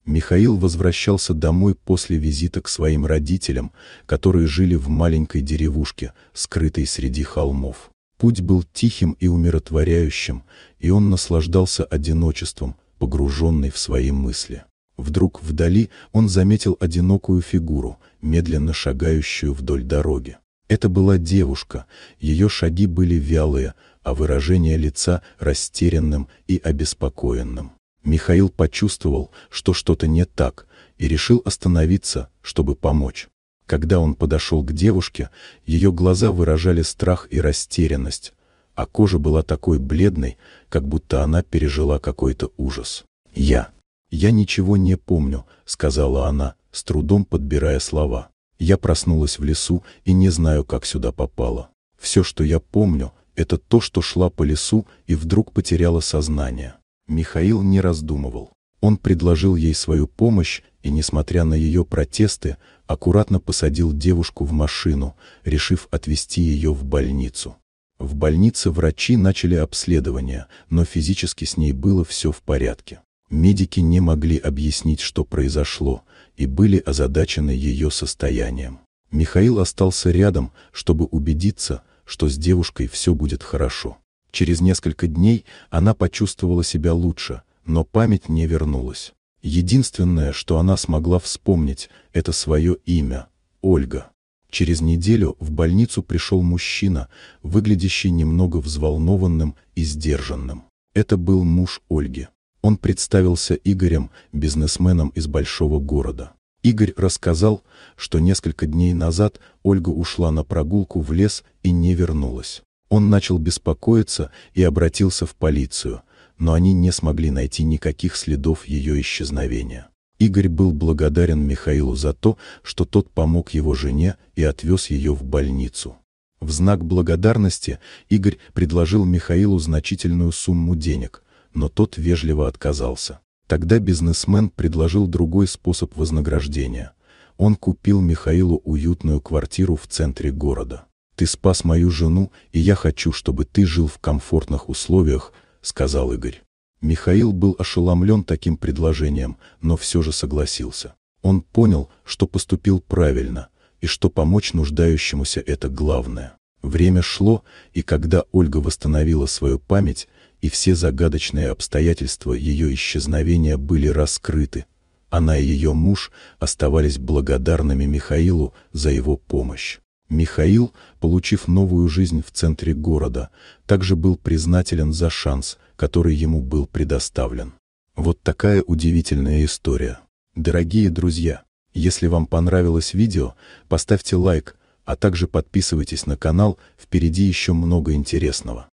Михаил возвращался домой после визита к своим родителям, которые жили в маленькой деревушке, скрытой среди холмов. Путь был тихим и умиротворяющим, и он наслаждался одиночеством, погруженный в свои мысли. Вдруг вдали он заметил одинокую фигуру, медленно шагающую вдоль дороги. Это была девушка, ее шаги были вялые, а выражение лица растерянным и обеспокоенным. Михаил почувствовал, что что-то не так, и решил остановиться, чтобы помочь. Когда он подошел к девушке, ее глаза выражали страх и растерянность, а кожа была такой бледной, как будто она пережила какой-то ужас. «Я ничего не помню», — сказала она, с трудом подбирая слова. «Я проснулась в лесу и не знаю, как сюда попала. Все, что я помню, это то, что шла по лесу и вдруг потеряла сознание». Михаил не раздумывал. Он предложил ей свою помощь и, несмотря на ее протесты, аккуратно посадил девушку в машину, решив отвезти ее в больницу. В больнице врачи начали обследование, но физически с ней было все в порядке. Медики не могли объяснить, что произошло, и были озадачены ее состоянием. Михаил остался рядом, чтобы убедиться, что с девушкой все будет хорошо. Через несколько дней она почувствовала себя лучше, но память не вернулась. Единственное, что она смогла вспомнить, это свое имя – Ольга. Через неделю в больницу пришел мужчина, выглядящий немного взволнованным и сдержанным. Это был муж Ольги. Он представился Игорем, бизнесменом из большого города. Игорь рассказал, что несколько дней назад Ольга ушла на прогулку в лес и не вернулась. Он начал беспокоиться и обратился в полицию, но они не смогли найти никаких следов ее исчезновения. Игорь был благодарен Михаилу за то, что тот помог его жене и отвез ее в больницу. В знак благодарности Игорь предложил Михаилу значительную сумму денег, но тот вежливо отказался. Тогда бизнесмен предложил другой способ вознаграждения. Он купил Михаилу уютную квартиру в центре города. «Ты спас мою жену, и я хочу, чтобы ты жил в комфортных условиях», — сказал Игорь. Михаил был ошеломлен таким предложением, но все же согласился. Он понял, что поступил правильно, и что помочь нуждающемуся — это главное. Время шло, и когда Ольга восстановила свою память, и все загадочные обстоятельства ее исчезновения были раскрыты, она и ее муж оставались благодарными Михаилу за его помощь. Михаил, получив новую жизнь в центре города, также был признателен за шанс, который ему был предоставлен. Вот такая удивительная история. Дорогие друзья, если вам понравилось видео, поставьте лайк, а также подписывайтесь на канал, впереди еще много интересного.